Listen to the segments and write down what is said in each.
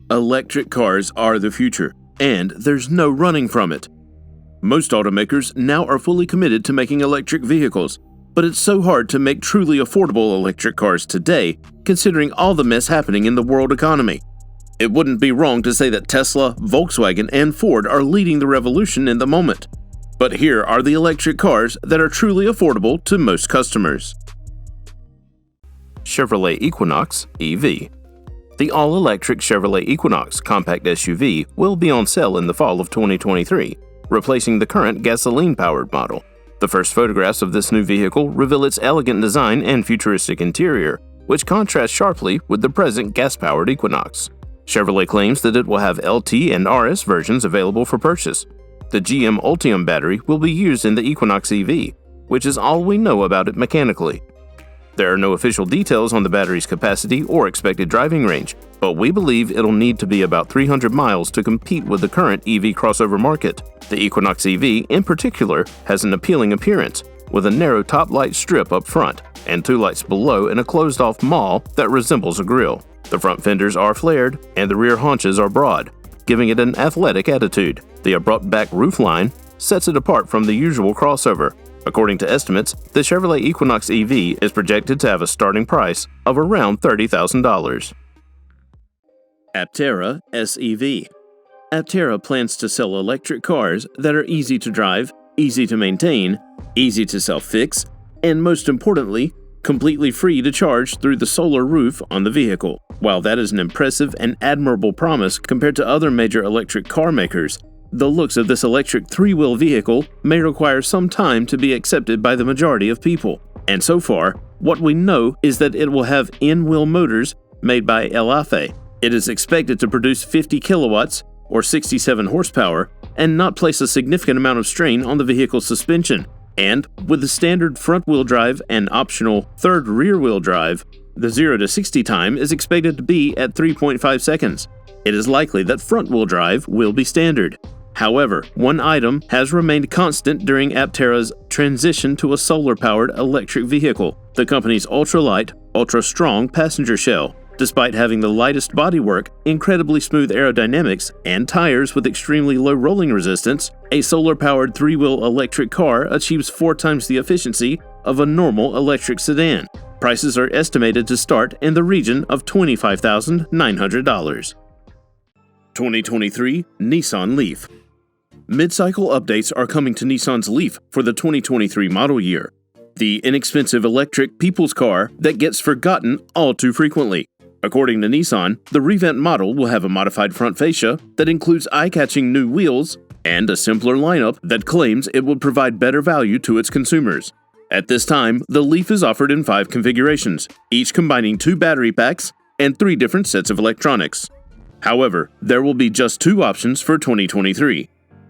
Electric cars are the future, and there's no running from it. Most automakers now are fully committed to making electric vehicles, but it's so hard to make truly affordable electric cars today, considering all the mess happening in the world economy. It wouldn't be wrong to say that Tesla, Volkswagen, and Ford are leading the revolution in the moment. But here are the electric cars that are truly affordable to most customers. Chevrolet Equinox EV. The all-electric Chevrolet Equinox compact SUV will be on sale in the fall of 2023, replacing the current gasoline-powered model. The first photographs of this new vehicle reveal its elegant design and futuristic interior, which contrasts sharply with the present gas-powered Equinox. Chevrolet claims that it will have LT and RS versions available for purchase. The GM Ultium battery will be used in the Equinox EV, which is all we know about it mechanically. There are no official details on the battery's capacity or expected driving range, but we believe it'll need to be about 300 miles to compete with the current EV crossover market. The Equinox EV, in particular, has an appealing appearance, with a narrow top light strip up front and two lights below in a closed-off maw that resembles a grille. The front fenders are flared and the rear haunches are broad, giving it an athletic attitude. The abrupt back roofline sets it apart from the usual crossover. According to estimates, the Chevrolet Equinox EV is projected to have a starting price of around $30,000. Aptera SEV. Aptera plans to sell electric cars that are easy to drive, easy to maintain, easy to self-fix, and most importantly, completely free to charge through the solar roof on the vehicle. While that is an impressive and admirable promise compared to other major electric car makers, the looks of this electric three-wheel vehicle may require some time to be accepted by the majority of people. And so far, what we know is that it will have in-wheel motors made by Leaf. It is expected to produce 50 kilowatts, or 67 horsepower, and not place a significant amount of strain on the vehicle's suspension. And with the standard front-wheel drive and optional third rear-wheel drive, the 0 to 60 time is expected to be at 3.5 seconds. It is likely that front-wheel drive will be standard. However, one item has remained constant during Aptera's transition to a solar-powered electric vehicle: the company's ultra-light, ultra-strong passenger shell. Despite having the lightest bodywork, incredibly smooth aerodynamics, and tires with extremely low rolling resistance, a solar-powered three-wheel electric car achieves 4 times the efficiency of a normal electric sedan. Prices are estimated to start in the region of $25,900. 2023 Nissan Leaf. Mid-cycle updates are coming to Nissan's Leaf for the 2023 model year. The inexpensive electric people's car that gets forgotten all too frequently. According to Nissan, the revamped model will have a modified front fascia that includes eye-catching new wheels and a simpler lineup that claims it will provide better value to its consumers. At this time, the Leaf is offered in 5 configurations, each combining 2 battery packs and 3 different sets of electronics. However, there will be just 2 options for 2023.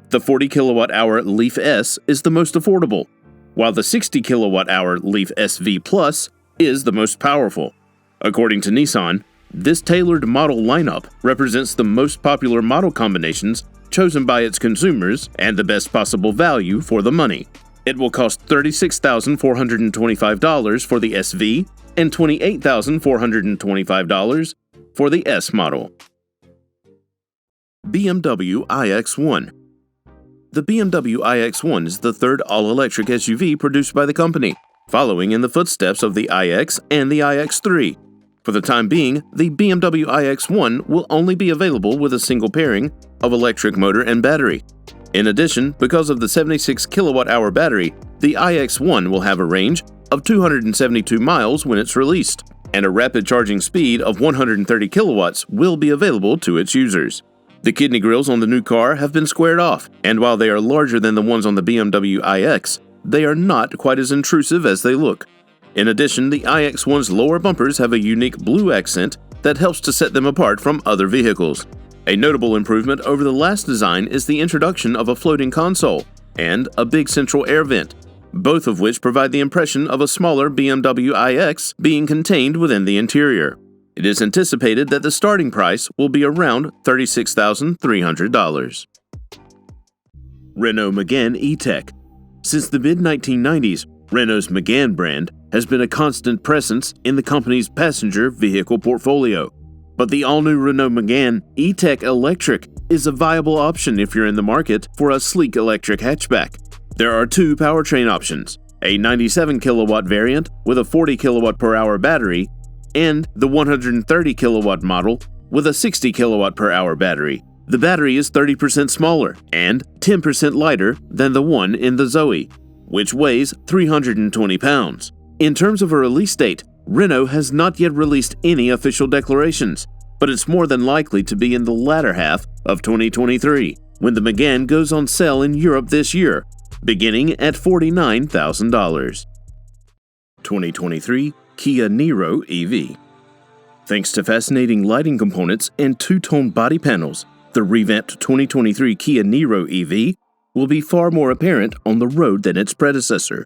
The 40 kilowatt-hour Leaf S is the most affordable, while the 60 kilowatt-hour Leaf SV Plus is the most powerful. According to Nissan, this tailored model lineup represents the most popular model combinations chosen by its consumers and the best possible value for the money. It will cost $36,425 for the SV and $28,425 for the S model. BMW iX1. The BMW iX1 is the third all-electric SUV produced by the company, following in the footsteps of the iX and the iX3. For the time being, the BMW iX1 will only be available with a single pairing of electric motor and battery. In addition, because of the 76 kilowatt-hour battery, the iX1 will have a range of 272 miles when it's released, and a rapid charging speed of 130 kilowatts will be available to its users. The kidney grills on the new car have been squared off, and while they are larger than the ones on the BMW iX, they are not quite as intrusive as they look. In addition, the iX1's lower bumpers have a unique blue accent that helps to set them apart from other vehicles. A notable improvement over the last design is the introduction of a floating console and a big central air vent, both of which provide the impression of a smaller BMW iX being contained within the interior. It is anticipated that the starting price will be around $36,300. Renault Megane E-Tech. Since the mid-1990s, Renault's Megane brand has been a constant presence in the company's passenger vehicle portfolio. But the all-new Renault Megane E-Tech Electric is a viable option if you're in the market for a sleek electric hatchback. There are two powertrain options, a 97 kilowatt variant with a 40 kilowatt per hour battery, and the 130 kilowatt model with a 60 kilowatt per hour battery. The battery is 30% smaller and 10% lighter than the one in the Zoe, which weighs 320 pounds. In terms of a release date, Renault has not yet released any official declarations, but it's more than likely to be in the latter half of 2023, when the Megane goes on sale in Europe this year, beginning at $49,000. 2023 Kia Niro EV. Thanks to fascinating lighting components and two-tone body panels, the revamped 2023 Kia Niro EV will be far more apparent on the road than its predecessor.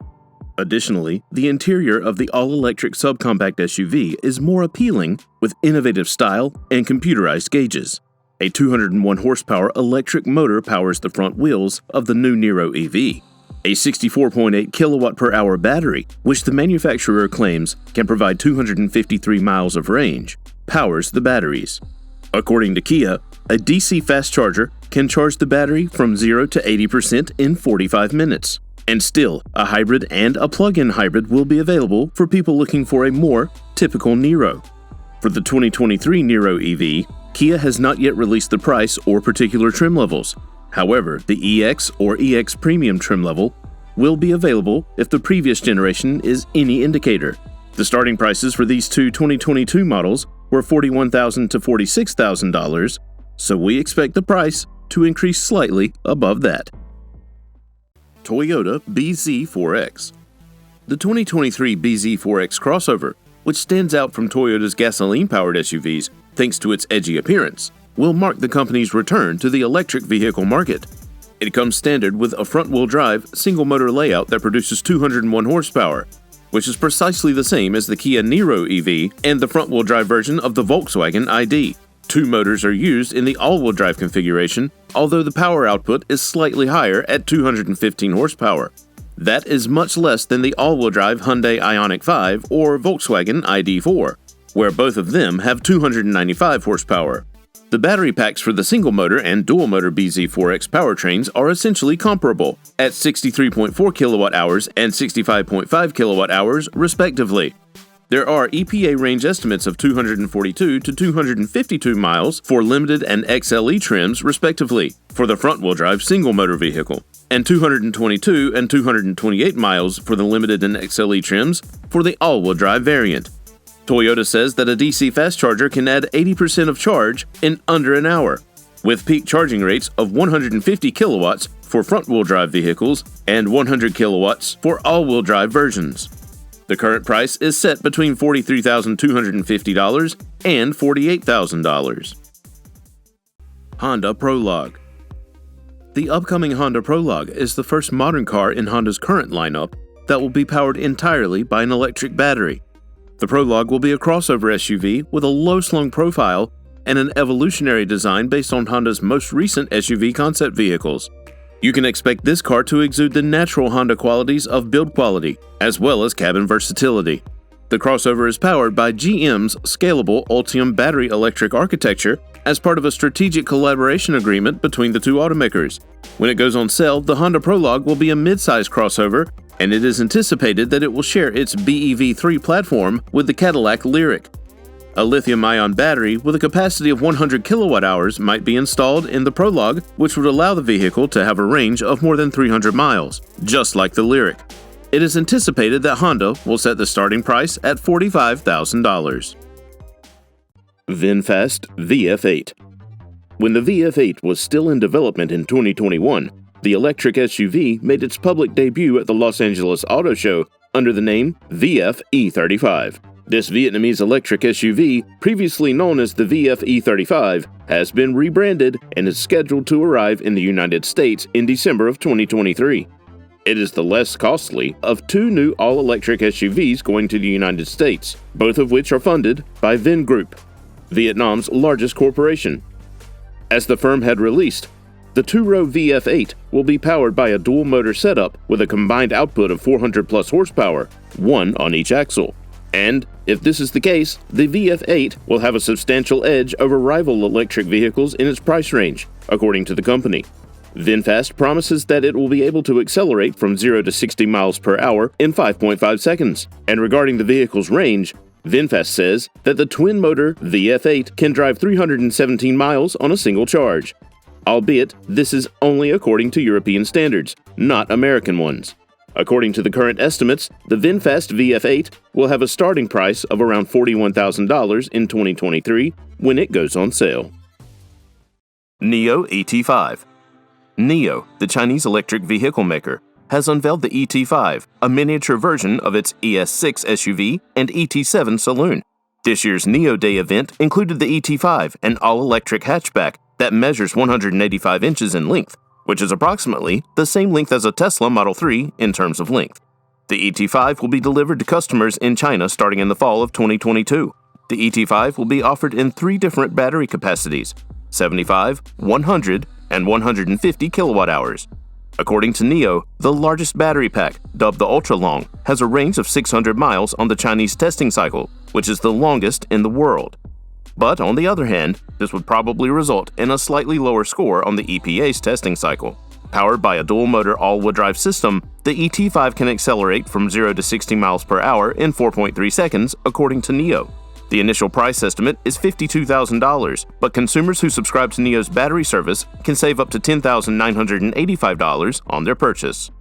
Additionally, the interior of the all-electric subcompact SUV is more appealing with innovative style and computerized gauges. A 201 horsepower electric motor powers the front wheels of the new Niro EV. A 64.8 kilowatt per hour battery, which the manufacturer claims can provide 253 miles of range, powers the batteries. According to Kia, a DC fast charger can charge the battery from 0 to 80% in 45 minutes. And still, a hybrid and a plug-in hybrid will be available for people looking for a more typical Niro. For the 2023 Niro EV, Kia has not yet released the price or particular trim levels. However, the EX or EX Premium trim level will be available if the previous generation is any indicator. The starting prices for these two 2022 models were $41,000 to $46,000, so we expect the price to increase slightly above that. Toyota BZ4X. The 2023 BZ4X crossover, which stands out from Toyota's gasoline-powered SUVs thanks to its edgy appearance, will mark the company's return to the electric vehicle market. It comes standard with a front-wheel drive, single-motor layout that produces 201 horsepower, which is precisely the same as the Kia Niro EV and the front-wheel drive version of the Volkswagen ID. Two motors are used in the all-wheel drive configuration, although the power output is slightly higher at 215 horsepower. That is much less than the all-wheel drive Hyundai Ioniq 5 or Volkswagen ID4, where both of them have 295 horsepower. The battery packs for the single-motor and dual-motor BZ4X powertrains are essentially comparable, at 63.4 kilowatt-hours and 65.5 kilowatt-hours, respectively. There are EPA range estimates of 242 to 252 miles for limited and XLE trims, respectively, for the front-wheel drive single-motor vehicle, and 222 and 228 miles for the limited and XLE trims for the all-wheel drive variant. Toyota says that a DC fast charger can add 80% of charge in under an hour, with peak charging rates of 150 kilowatts for front-wheel drive vehicles and 100 kilowatts for all-wheel drive versions. The current price is set between $43,250 and $48,000. Honda Prologue. The upcoming Honda Prologue is the first modern car in Honda's current lineup that will be powered entirely by an electric battery. The Prologue will be a crossover SUV with a low-slung profile and an evolutionary design based on Honda's most recent SUV concept vehicles. You can expect this car to exude the natural Honda qualities of build quality, as well as cabin versatility. The crossover is powered by GM's scalable Ultium battery electric architecture as part of a strategic collaboration agreement between the two automakers. When it goes on sale, the Honda Prologue will be a mid-size crossover, and it is anticipated that it will share its BEV3 platform with the Cadillac Lyriq. A lithium-ion battery with a capacity of 100 kilowatt-hours might be installed in the Prologue, which would allow the vehicle to have a range of more than 300 miles, just like the Lyriq. It is anticipated that Honda will set the starting price at $45,000. VinFast VF8. When the VF8 was still in development in 2021, the electric SUV made its public debut at the Los Angeles Auto Show under the name VF E35. This Vietnamese electric SUV, previously known as the VF E35, has been rebranded and is scheduled to arrive in the United States in December of 2023. It is the less costly of two new all-electric SUVs going to the United States, both of which are funded by Vingroup, Vietnam's largest corporation. As the firm had released, the two-row VF8 will be powered by a dual-motor setup with a combined output of 400-plus horsepower, one on each axle. And, if this is the case, the VF8 will have a substantial edge over rival electric vehicles in its price range, according to the company. VinFast promises that it will be able to accelerate from 0 to 60 miles per hour in 5.5 seconds. And regarding the vehicle's range, VinFast says that the twin-motor VF8 can drive 317 miles on a single charge. Albeit, this is only according to European standards, not American ones. According to the current estimates, the VinFast VF8 will have a starting price of around $41,000 in 2023 when it goes on sale. Nio ET5. Nio, the Chinese electric vehicle maker, has unveiled the ET5, a miniature version of its ES6 SUV and ET7 saloon. This year's Nio Day event included the ET5, an all-electric hatchback that measures 185 inches in length, which is approximately the same length as a Tesla Model 3 in terms of length. The ET5 will be delivered to customers in China starting in the fall of 2022. The ET5 will be offered in 3 different battery capacities: 75, 100, and 150 kilowatt-hours. According to Nio, the largest battery pack, dubbed the Ultra Long, has a range of 600 miles on the Chinese testing cycle, which is the longest in the world. But on the other hand, this would probably result in a slightly lower score on the EPA's testing cycle. Powered by a dual-motor all-wheel drive system, the ET5 can accelerate from 0 to 60 miles per hour in 4.3 seconds, according to Nio. The initial price estimate is $52,000, but consumers who subscribe to Nio's battery service can save up to $10,985 on their purchase.